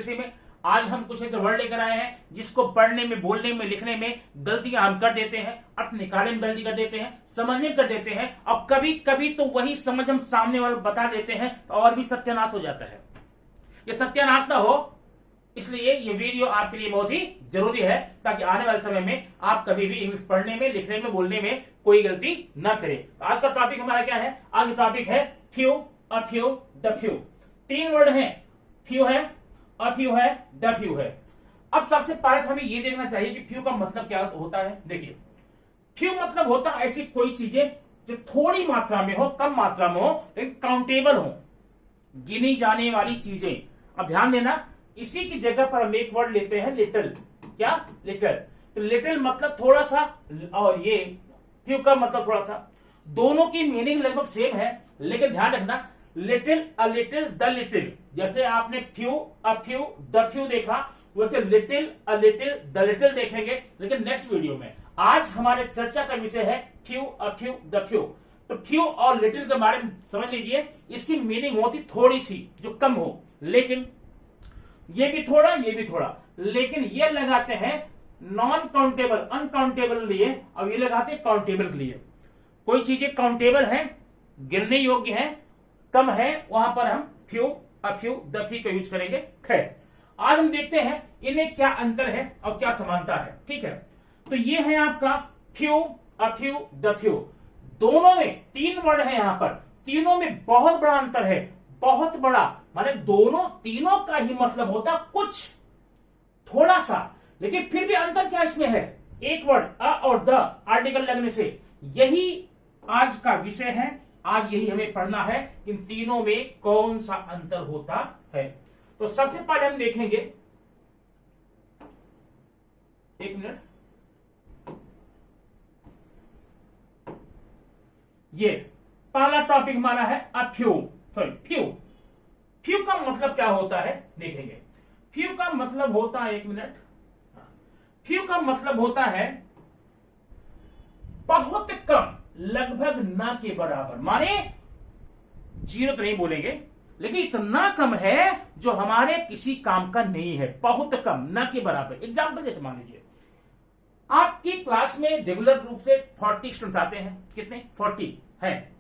Literacy में। आज हम कुछ एक वर्ड लेकर आए हैं जिसको पढ़ने में, बोलने में, लिखने में गलतियां हम कर देते हैं, अर्थ निकालने में गलती कर देते हैं, समझने में कर देते हैं, और कभी कभी तो वही समझ हम सामने वाले बता देते हैं तो और भी सत्यानाश हो जाता है। ये सत्यानाश ना हो इसलिए ये वीडियो आपके लिए बहुत ही जरूरी है, ताकि आने वाले समय में आप कभी भी इंग्लिश पढ़ने में, लिखने में, बोलने में कोई गलती ना करें। तो आज का टॉपिक हमारा क्या है? आज का टॉपिक है few, a few, the few. 3 word हैं, फ्यू है, अ फ्यू है, द फ्यू है। अब सबसे पहले हमें ये देखना चाहिए कि फ्यू का मतलब क्या होता है। देखिए, फ्यू मतलब होता है ऐसी कोई चीजें जो थोड़ी मात्रा में हो, कम मात्रा में हो, लेकिन काउंटेबल हो, गिनी जाने वाली चीजें। अब ध्यान देना, इसी की जगह पर हम एक वर्ड लेते हैं लिटिल। क्या? लिटिल। तो लिटिल मतलब थोड़ा सा, और ये फ्यू का मतलब थोड़ा सा। दोनों की मीनिंग लगभग सेम है, लेकिन ध्यान रखना, little, a little, the little. जैसे आपने few, a few, the few देखा, वैसे little, a little, the little देखेंगे, लेकिन नेक्स्ट वीडियो में। आज हमारे चर्चा का विषय है few, a few, the few. तो फ्यू और लिटिल के बारे में समझ लीजिए। इसकी मीनिंग होती थोड़ी सी, जो कम हो, लेकिन ये भी थोड़ा, ये भी थोड़ा, लेकिन ये लगाते हैं नॉन काउंटेबल, अनकाउंटेबल लिए, अब ये लगाते हैं काउंटेबल के लिए। कोई चीजें काउंटेबल है, गिनने योग्य है, कम है, वहां पर हम few, a few, the few का यूज करेंगे। खैर, आज हम देखते हैं इनमें क्या अंतर है और क्या समानता है। ठीक है, तो ये है आपका few, a few, the few. दोनों में 3 वर्ड है यहां पर, तीनों में बहुत बड़ा अंतर है, बहुत बड़ा। माने दोनों, तीनों का ही मतलब होता कुछ थोड़ा सा, लेकिन फिर भी अंतर क्या इसमें है? एक वर्ड अ और द आर्टिकल लगने से। यही आज का विषय है, आज यही हमें पढ़ना है, इन तीनों में कौन सा अंतर होता है। तो सबसे पहले हम देखेंगे, एक मिनट, ये पहला टॉपिक हमारा है a few, sorry few. Few का मतलब क्या होता है देखेंगे। फ्यू का मतलब होता है, एक मिनट, फ्यू का मतलब होता है बहुत कम, लगभग ना के बराबर। माने 0 तो नहीं बोलेंगे, लेकिन इतना कम है जो हमारे किसी काम का नहीं है, बहुत कम, ना के बराबर। एग्जाम्पल जैसे मान लीजिए, आपकी क्लास में रेगुलर रूप से 40 स्टूडेंट आते हैं। कितने? 40 है,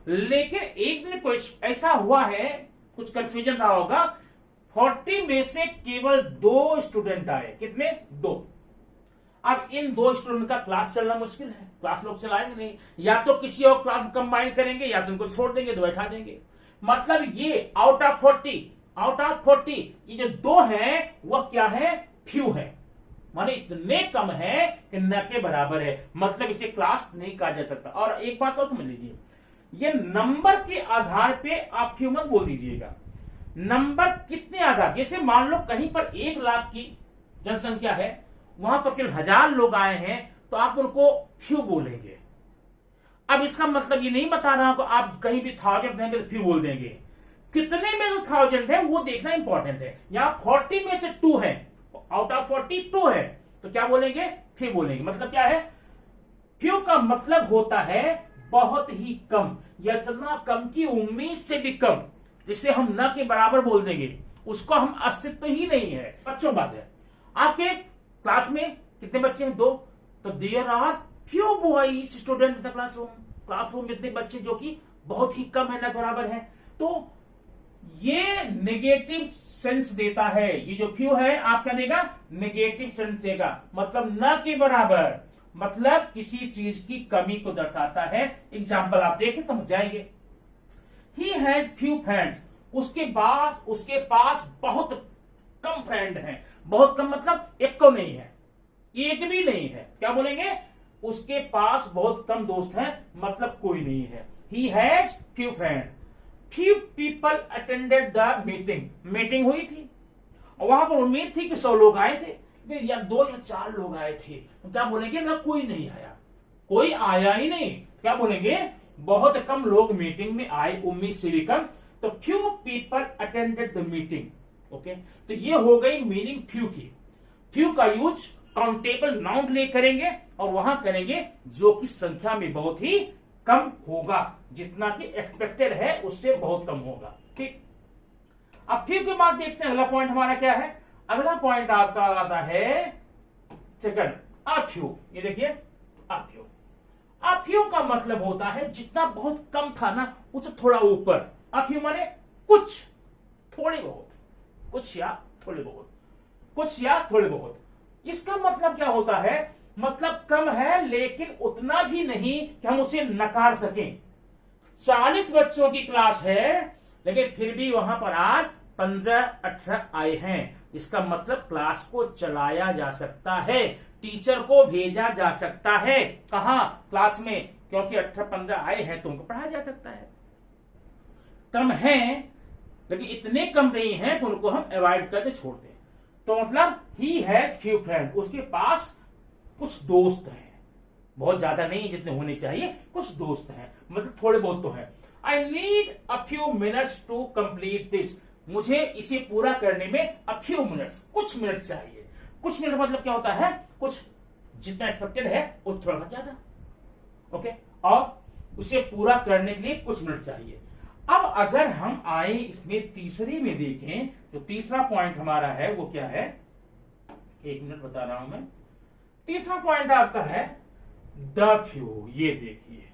लेकिन एक दिन कोई ऐसा हुआ है, कुछ कंफ्यूजन रहा होगा, 40 में से केवल 2 स्टूडेंट आए। कितने? 2। अब इन 2 स्टूडेंट का क्लास चलना मुश्किल है, क्लास लोग चलाएंगे नहीं, या तो किसी और क्लास कंबाइन करेंगे, या तो उनको छोड़ देंगे, तो बैठा देंगे। मतलब ये आउट ऑफ 40, ये जो 2 है वह क्या है? फ्यू है। माने इतने कम है कि न के बराबर है, मतलब इसे क्लास नहीं कहा जा सकता। और एक बात और समझ लीजिए, ये नंबर के आधार पे आप फ्यू मत बोल दीजिएगा। नंबर कितने आधार, जैसे मान लो कहीं पर 1 लाख की जनसंख्या है, वहां पर केवल 1000 लोग आए हैं, तो आप उनको फ्यू बोलेंगे। अब इसका मतलब ये नहीं बता रहा कि आप कहीं भी 1000 देंगे तो फ्यू बोल देंगे। कितने में जो 1000 है वो देखना इंपॉर्टेंट है। यहां 40 में से 2 है, आउट ऑफ 40 2 है, तो क्या बोलेंगे? फ्यू बोलेंगे। मतलब क्या है? फ्यू का मतलब होता है बहुत ही कम, या इतना कम की उम्मीद से भी कम, जिसे हम न के बराबर बोल देंगे, उसको हम अस्तित्व ही नहीं है। बच्चों बात है, आपके क्लास में कितने बच्चे हैं? 2, तो there are few boys student in the classroom इतने बच्चे जो कि बहुत ही कम है, न बराबर है। तो ये नेगेटिव सेंस देता है। ये जो फ्यू है आप क्या देगा? नेगेटिव सेंस देगा, मतलब न के बराबर, मतलब किसी चीज की कमी को दर्शाता है। एग्जाम्पल आप देखें समझ जाएंगे। ही हैज फ्यू फ्रेंड्स, उसके पास बहुत कम फ्रेंड हैं। बहुत कम मतलब एक को नहीं है, एक भी नहीं है। क्या बोलेंगे? उसके पास बहुत कम दोस्त हैं, मतलब कोई नहीं है। He has few friend. Few people attended the meeting हुई थी, और वहां पर उम्मीद थी कि 100 लोग आए थे, या 2 या 4 लोग आए थे। तो क्या बोलेंगे? ना कोई नहीं आया, कोई आया ही नहीं। क्या बोलेंगे? बहुत कम लोग मीटिंग में आए, उम्मीद से भी कम। तो few people attended the meeting. Okay, तो ये हो गई मीनिंग फ्यू की। फ्यू का यूज काउंटेबल नाउन ले करेंगे, और वहां करेंगे जो कि संख्या में बहुत ही कम होगा, जितना कि एक्सपेक्टेड है उससे बहुत कम होगा। ठीक, अब फिर के बाद देखते हैं अगला पॉइंट हमारा क्या है। अगला पॉइंट आपका आता है सेकंड, अ फ्यू। ये देखिए अ फ्यू। अ फ्यू का मतलब होता है जितना बहुत कम था ना उससे थोड़ा ऊपर। अ फ्यू माने कुछ, थोड़े बहुत, कुछ या थोड़े बहुत, कुछ या थोड़े बहुत। इसका मतलब क्या होता है, मतलब कम है लेकिन उतना भी नहीं कि हम उसे नकार सकें। 40 बच्चों की क्लास है लेकिन फिर भी वहां पर आज 15-18 आए हैं। इसका मतलब क्लास को चलाया जा सकता है, टीचर को भेजा जा सकता है। कहां? क्लास में, क्योंकि 18-15 आए हैं तो उनको पढ़ाया जा सकता है। कम है लेकिन इतने कम नहीं है कि उनको हम अवॉइड करके छोड़ दें। तो मतलब ही हैज फ्यू फ्रेंड, उसके पास कुछ दोस्त हैं, बहुत ज्यादा नहीं जितने होने चाहिए, कुछ दोस्त हैं, मतलब थोड़े बहुत तो हैं। I need a few minutes to complete this, मुझे इसे पूरा करने में अ फ्यू मिनट्स, कुछ मिनट चाहिए। कुछ मिनट मतलब क्या होता है, कुछ जितना एक्सपेक्टेड है वो थोड़ा सा ज्यादा, ओके, और उसे पूरा करने के लिए कुछ मिनट चाहिए। अब अगर हम आए इसमें तीसरे में देखें तो तीसरा पॉइंट हमारा है वो क्या है, 1 मिनट बता रहा हूं मैं। तीसरा पॉइंट आपका है द फ्यू। ये देखिए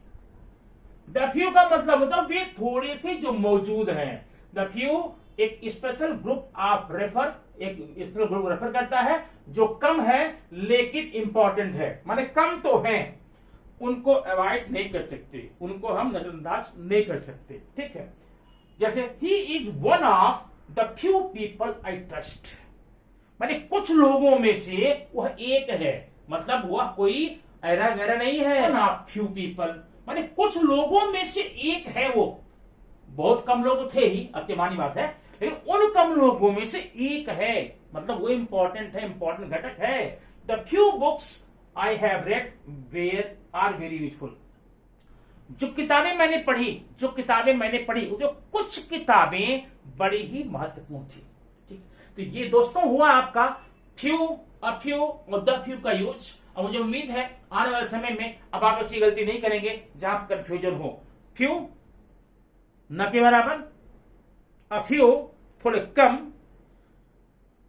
द फ्यू का मतलब होता है वे थोड़े से जो मौजूद हैं। द फ्यू एक स्पेशल ग्रुप ऑफ रेफर, एक स्पेशल ग्रुप रेफर करता है जो कम है लेकिन इंपॉर्टेंट है, माने कम तो है, उनको अवॉइड नहीं कर सकते, उनको हम नजरअंदाज नहीं कर सकते, ठीक है। जैसे he is one of the few people I trust, माने कुछ लोगों में से वह एक है, मतलब वह कोई ऐरा गैरा नहीं है ना। फ्यू पीपल माने कुछ लोगों में से एक है वो, बहुत कम लोग तो थे ही, अब मानी बात है, लेकिन उन कम लोगों में से एक है, मतलब वो इंपॉर्टेंट है, इंपॉर्टेंट घटक है। The few books I have read where are very useful, जो किताबें मैंने पढ़ी जो कुछ किताबें बड़ी ही महत्वपूर्ण थी, ठीक। तो ये दोस्तों हुआ आपका फ्यू, अ फ्यू और द फ्यू का यूज। और मुझे उम्मीद है आने वाले समय में अब आप ऐसी गलती नहीं करेंगे जहां कंफ्यूजन हो। फ्यू न के बराबर, अ फ्यू थोड़े कम,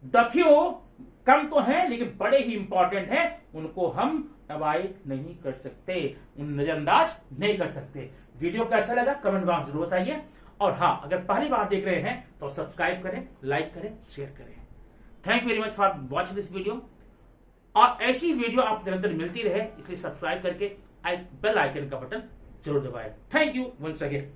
द फ्यू कम तो है लेकिन बड़े ही इंपॉर्टेंट है, उनको हम अवॉइड नहीं कर सकते, उन नजरअंदाज नहीं कर सकते। वीडियो कैसा लगा कमेंट बॉक्स जरूर बताइए, और हाँ अगर पहली बार देख रहे हैं तो सब्सक्राइब करें, लाइक करें, शेयर करें। Thank you very much for watching this video, और ऐसी वीडियो आप निरंतर मिलती रहे इसलिए सब्सक्राइब करके बेल आइकन का बटन जरूर दबाएं। Thank you once again.